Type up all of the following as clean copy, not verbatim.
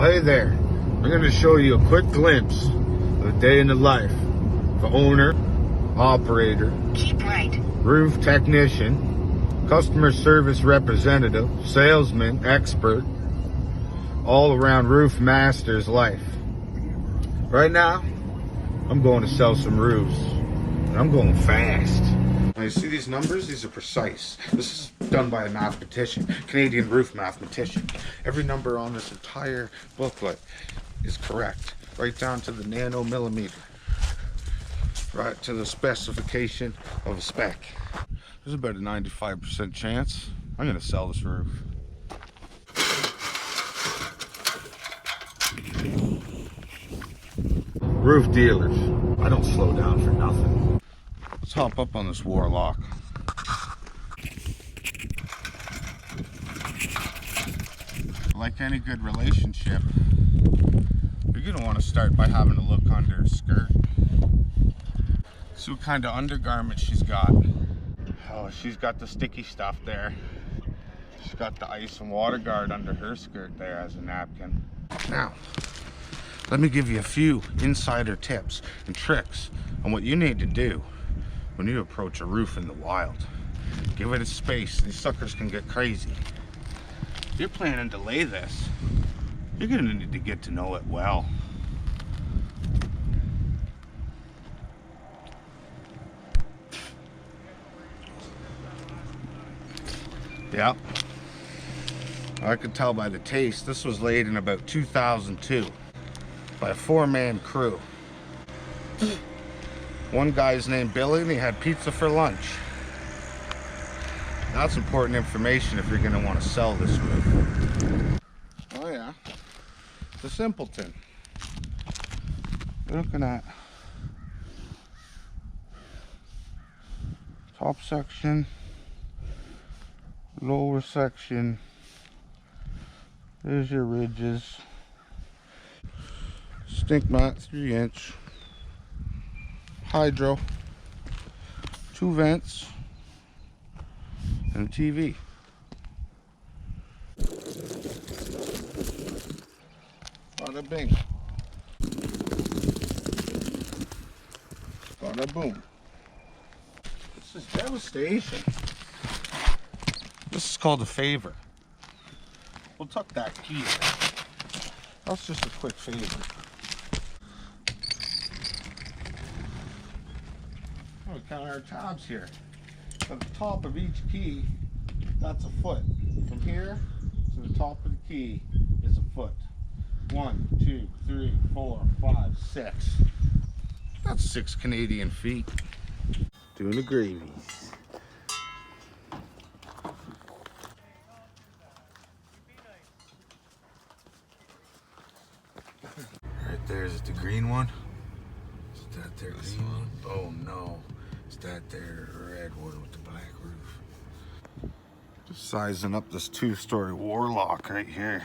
Hey there, I'm going to show you a quick glimpse of a day in the life of owner, operator, keep right, roof technician, customer service representative, salesman, expert, all around roof master's life. Right now, I'm going to sell some roofs, and I'm going fast. Now you see these numbers? These are precise. This is done by a mathematician, Canadian roof mathematician. Every number on this entire booklet is correct, right down to the nanomillimeter, right to the specification of a spec. There's about a 95% chance I'm going to sell this roof. Roof dealers, I don't slow down for nothing. Let's hop up on this Warlock. Like any good relationship, you're going to want to start by having a look under her skirt. See what kind of undergarment she's got. Oh, she's got the sticky stuff there. She's got the ice and water guard under her skirt there as a napkin. Now, let me give you a few insider tips and tricks on what you need to do when you approach a roof in the wild. Give it a space. These suckers can get crazy. If you're planning to lay this, you're going to need to get to know it well. Yep. I could tell by the taste, this was laid in about 2002 by a 4-man crew. One guy's named Billy and he had pizza for lunch. That's important information if you're going to want to sell this roof. Oh yeah, the simpleton. You're looking at top section, lower section. There's your ridges. Stink mat, 3-inch. Hydro. 2 vents. And a TV. Bada bing. Bada boom. This is devastation. This is called a favor. We'll tuck that key in. That's just a quick favor. We'll count our tabs here. At the top of each key, that's a foot. From here to the top of the key is a foot. 1, 2, 3, 4, 5, 6. That's 6 Canadian feet. Doing the gravies. Right there, is it the green one? Is that there green one? Oh no. Is that there red one with the black roof? Just sizing up this 2-story Warlock right here.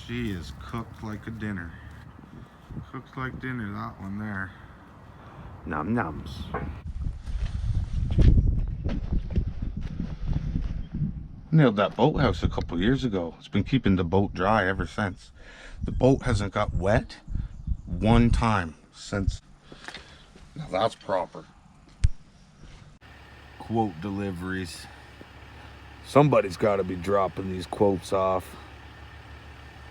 She is cooked like a dinner. Cooked like dinner, that one there. Num nums. Nailed that boathouse a couple years ago. It's been keeping the boat dry ever since. The boat hasn't got wet one time since. Now that's proper. Quote deliveries. Somebody's got to be dropping these quotes off.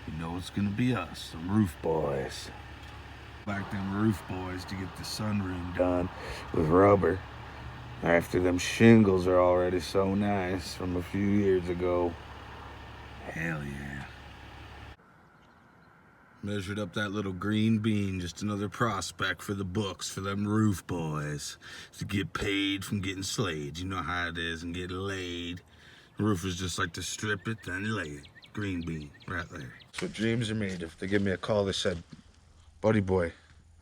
You know it's gonna be us, the Roof Boys. Back them Roof Boys to get the sunroom done with rubber. After them shingles are already so nice from a few years ago. Hell yeah. Measured up that little green bean, just another prospect for the books for them Roof Boys. To get paid from getting slayed. You know how it is, and get laid. Roofers just like to strip it, then lay it. Green bean, right there. That's what dreams are made of. They give me a call, they said, buddy boy,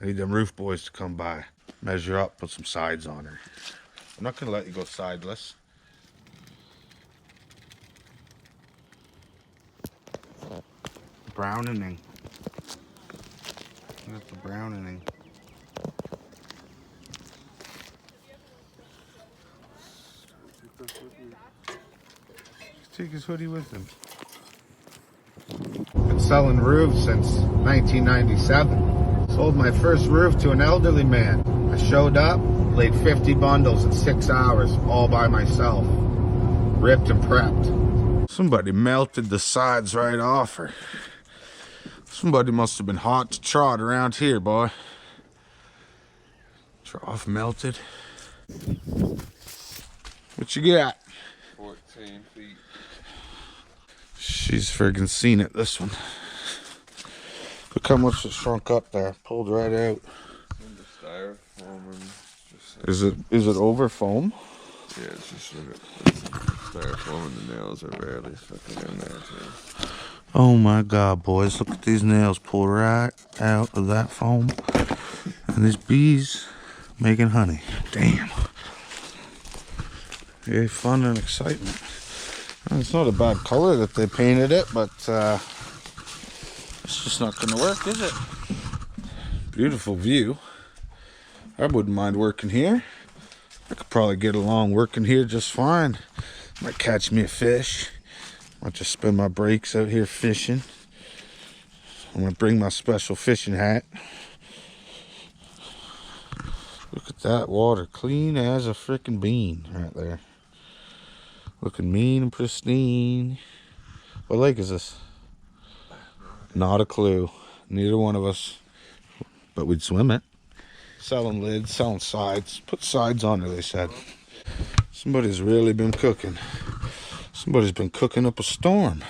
I need them Roof Boys to come by. Measure up, put some sides on her. I'm not gonna let you go sideless. Browning. That's the browning. Take his hoodie with him. selling roofs since 1997. Sold my first roof to an elderly man. I showed up, laid 50 bundles in 6 hours, all by myself. Ripped and prepped. Somebody melted the sides right off her. Somebody must have been hot to trot around here, boy. Trough melted. What you got? 14 feet. She's friggin' seen it, this one. Look how much it shrunk up there. Pulled right out. Styrofoam and just Is it over foam? yeah, it's just styrofoam and the nails are barely fucking in there too. Oh my god, boys, look at these nails pulled right out of that foam. And these bees making honey. Damn. Yeah, fun and excitement. And it's not a bad color that they painted it, but it's just not gonna work, is it? Beautiful view. I wouldn't mind working here. I could probably get along working here just fine. Might catch me a fish. Might just spend my breaks out here fishing. I'm gonna bring my special fishing hat. Look at that water, clean as a freaking bean right there. Looking mean and pristine. What lake is this? Not a clue. Neither one of us. But we'd swim it. Selling lids, selling sides. Put sides on her, they said. Somebody's really been cooking. Somebody's been cooking up a storm.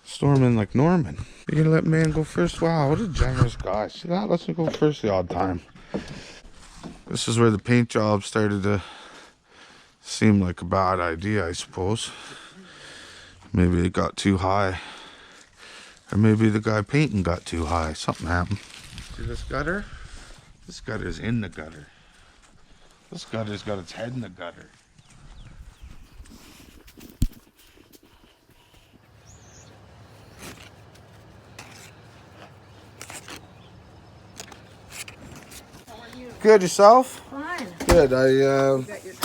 Storming like Norman. You gonna let man go first? Wow, what a generous guy. See that? Let's go first the odd time. This is where the paint job started to seem like a bad idea, I suppose. Maybe it got too high. Or maybe the guy painting got too high. Something happened. See this gutter? This gutter's in the gutter. This gutter's got its head in the gutter. Good, yourself? Fine. Good. I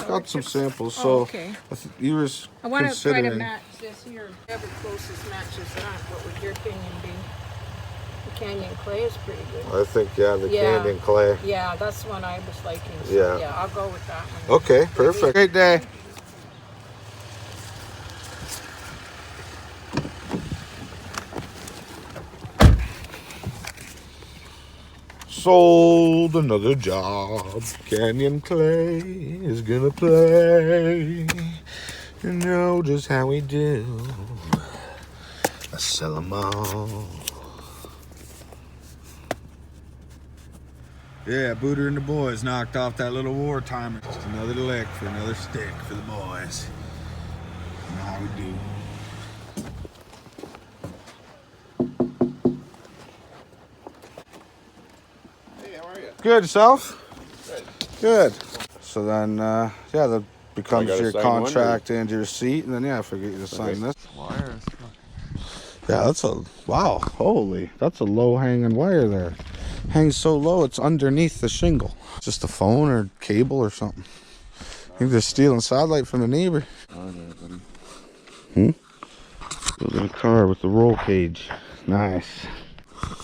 got some samples, so okay. you were I want to try to considering. match this here. Whatever closest matches that. What would your opinion be? The Canyon clay is pretty good. I think, yeah, the Yeah. Canyon clay. Yeah, that's one I was liking. So Yeah. yeah, I'll go with that one. Okay, perfect. Great day. Sold another job. Canyon clay is gonna play. You know just how we do. I sell 'em all. Yeah, Booter and the boys knocked off that little war timer. Just another lick for another stick for the boys. You know how we do. Good, yourself? Good. So then, yeah, that becomes your contract and your receipt, and then, yeah, I forget you to sign this. Wires. Yeah, that's a, wow, holy, that's a low-hanging wire there. Hangs so low, it's underneath the shingle. Just a phone or cable or something. I think they're stealing satellite from the neighbor. Building a car with the roll cage. Nice.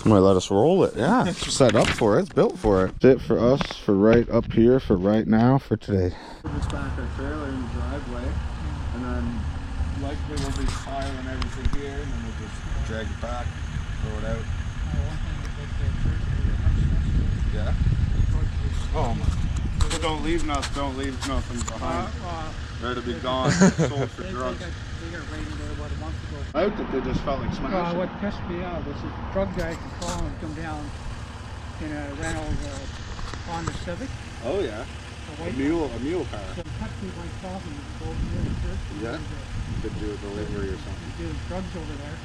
Might let us roll it. Yeah, it's set up for it. It's built for it. It's it for us, for right up here, for right now, for today. We'll just back our trailer in the driveway, and then likely we'll be piling everything here, and then we'll just Drag it back, throw it out. Yeah? Oh, so don't leave nothing behind. They're to be gone, sold for drugs. They got raided there about a month ago. Out that they just felt like smashing. What pissed me off was the drug guy could call and come down in a Reynolds Honda Civic. Oh yeah, a mule car. So he touched me by coffee and go over there to church. Yeah, could do a delivery or something. Doing drugs over there.